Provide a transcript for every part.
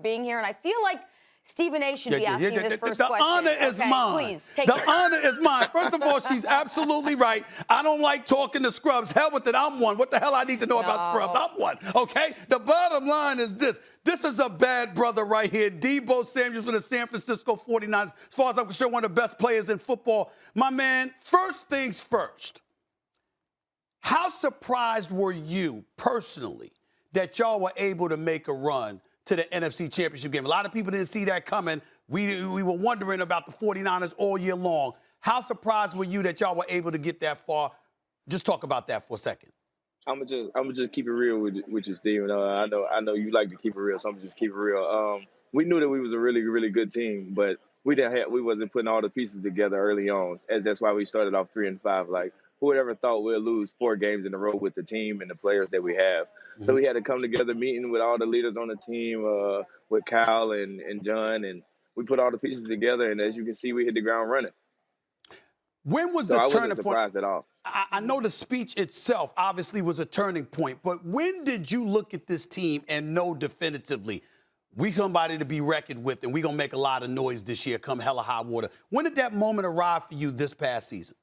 being here, and I feel like Stephen A. should be asking this first the question. honor is mine. Please, take the it. honor is mine. First of all, she's absolutely right. I don't like talking to scrubs. Hell with it, I'm one. What the hell I need to know about scrubs? I'm one, okay? The bottom line is this. This is a bad brother right here. Deebo Samuels with the San Francisco 49ers. As far as I'm concerned, one of the best players in football. My man, first things first. How surprised were you personally that y'all were able to make a run to the NFC Championship game? A lot of people didn't see that coming. We were wondering about the 49ers all year long. How surprised were you that y'all were able to get that far? Just talk about that for a second. I'm gonna just keep it real with you, Steven. I know you like to keep it real, so I'm gonna just keep it real. We knew that we was a really, really good team, but we wasn't putting all the pieces together early on, as that's why we started off 3-5. Like, who would ever thought we'd lose 4 games in a row with the team and the players that we have? Mm-hmm. So we had to come together, meeting with all the leaders on the team, with Kyle and John, and we put all the pieces together. And as you can see, we hit the ground running. When was so the I turning wasn't surprised point? At all. I know the speech itself obviously was a turning point, but when did you look at this team and know definitively we somebody to be reckoned with and we gonna make a lot of noise this year come hell or high water? When did that moment arrive for you this past season?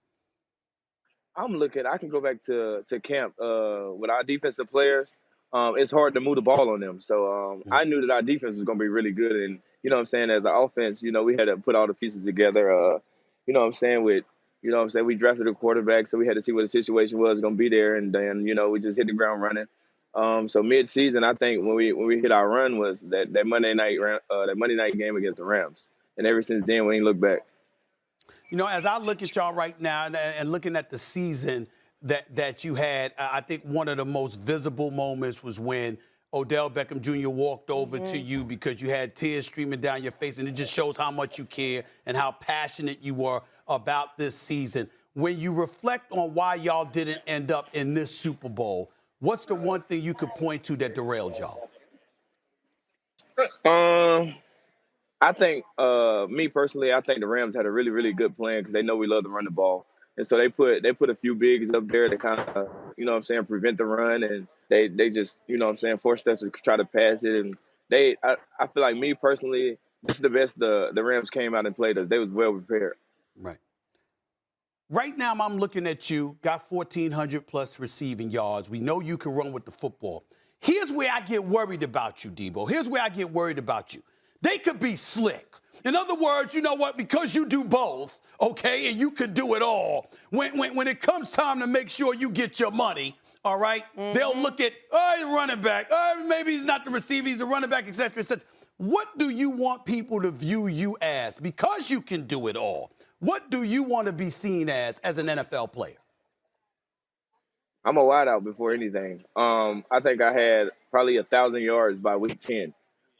I can go back to camp with our defensive players. It's hard to move the ball on them. So I knew that our defense was going to be really good. And, you know what I'm saying, as an offense, we had to put all the pieces together. We drafted a quarterback, so we had to see what the situation was going to be there. And then, we just hit the ground running. So mid-season, I think when we hit our run was that Monday night game against the Rams. And ever since then, we ain't looked back. As I look at y'all right now and looking at the season that you had, I think one of the most visible moments was when Odell Beckham Jr. walked over to you because you had tears streaming down your face, and it just shows how much you care and how passionate you were about this season. When you reflect on why y'all didn't end up in this Super Bowl, what's the one thing you could point to that derailed y'all? I think, me personally, I think the Rams had a really, really good plan because they know we love to run the ball. And so they put a few bigs up there to kind of, prevent the run. And they just, forced us to try to pass it. And I feel like me personally, this is the best the Rams came out and played us. They was well prepared. Right. Right now, I'm looking at you, got 1,400 plus receiving yards. We know you can run with the football. Here's where I get worried about you, Deebo. Here's where I get worried about you. They could be slick. In other words, you know what? Because you do both, okay, and you could do it all. When it comes time to make sure you get your money, all right, they'll look at, he's a running back. Maybe he's not the receiver, he's a running back, et cetera, et cetera. What do you want people to view you as? Because you can do it all. What do you want to be seen as an NFL player? I'm a wideout before anything. I think I had probably 1,000 yards by week 10.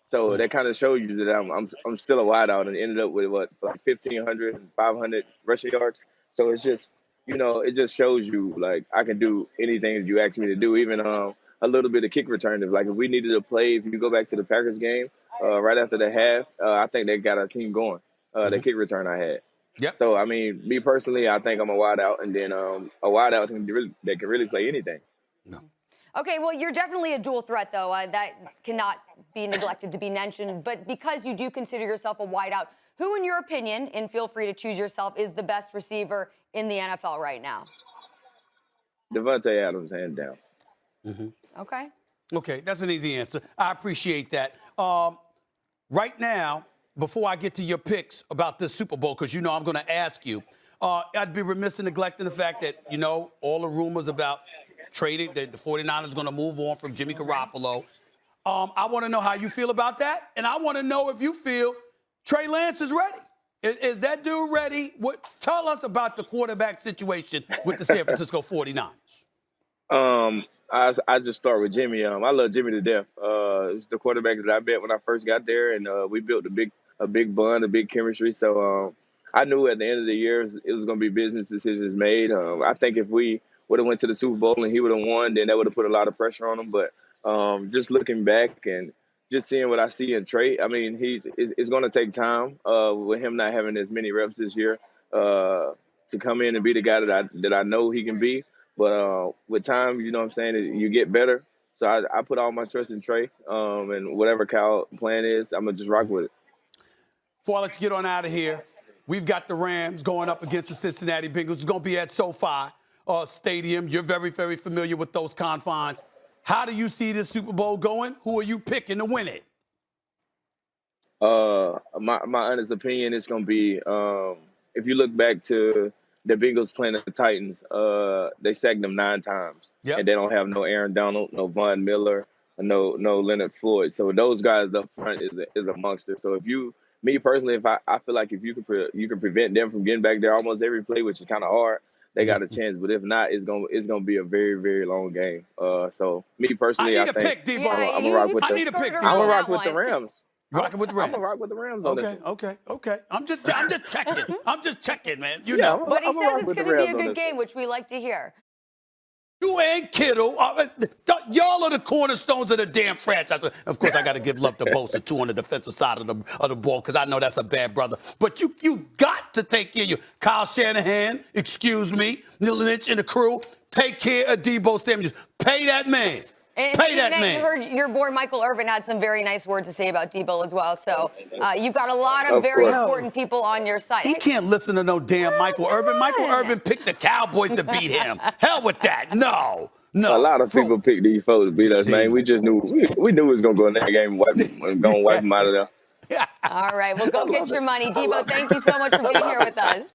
So that kind of shows you that I'm still a wideout and ended up with like 1,500 and 500 rushing yards. So it's just, it just shows you like I can do anything that you ask me to do, even a little bit of kick return. If we needed to play, if you go back to the Packers game right after the half, I think they got our team going. The kick return I had. Yep. So, me personally, I think I'm a wideout, and then a wideout that can really play anything. No. Okay, well, you're definitely a dual threat, though. That cannot be neglected to be mentioned. But because you do consider yourself a wideout, who, in your opinion, and feel free to choose yourself, is the best receiver in the NFL right now? Devontae Adams, hands down. Okay. Okay, that's an easy answer. I appreciate that. Right now, before I get to your picks about this Super Bowl, because I'm going to ask you, I'd be remiss in neglecting the fact that, all the rumors about trading, that the 49ers going to move on from Jimmy Garoppolo. I want to know how you feel about that, and I want to know if you feel Trey Lance is ready. Is that dude ready? Tell us about the quarterback situation with the San Francisco 49ers. I just start with Jimmy. I love Jimmy to death. It's the quarterback that I bet when I first got there, and we built a big bond, a big chemistry. So I knew at the end of the year it was going to be business decisions made. I think if we would have went to the Super Bowl and he would have won, then that would have put a lot of pressure on him. But just looking back and just seeing what I see in Trey, it's going to take time with him not having as many reps this year to come in and be the guy that I know he can be. But with time, you get better. So I put all my trust in Trey, and whatever Cal plan is, I'm gonna just rock with it. Before I let you get on out of here, we've got the Rams going up against the Cincinnati Bengals. It's going to be at SoFi Stadium. You're very, very familiar with those confines. How do you see this Super Bowl going? Who are you picking to win it? My honest opinion is gonna be if you look back to the Bengals playing the Titans, they sacked them 9 times, Yep. and they don't have no Aaron Donald, no Von Miller, no Leonard Floyd. So those guys up front is a monster. So me personally, if I feel like if you can prevent them from getting back there almost every play, which is kind of hard, they got a chance. But if not, it's gonna be a very, very long game. So me personally, I I need a think pick, Debo. I'm gonna rock with I need a pick, I'm gonna Debo. rock with the Rams. You rocking with the Rams? I'm gonna rock with the Rams on this Okay, one. okay. I'm just checking. I'm just checking, man. You Yeah, know. But he I'm gonna says rock it's with the going to be a Rams on good this game, which we like to hear. You and Kittle, y'all are the cornerstones of the damn franchise. Of course, I got to give love to Bosa, too, on the defensive side of the ball, because I know that's a bad brother. But you got to take care of you. Kyle Shanahan, excuse me, Neil Lynch and the crew, take care of Deebo Samuel. Pay that man. And Pay that Stephen A, man. you heard your boy Michael Irvin had some very nice words to say about Debo as well. So you've got a lot of Of very course. important people on your side. He can't listen to no damn Michael Irvin. Michael Irvin picked the Cowboys to beat him. Hell with that. No. A lot of people picked these folks to beat us, man. We just knew we knew we was gonna go in that game and gonna wipe them out of there. All right, well, go get your money. Debo, thank you so much for being here with us.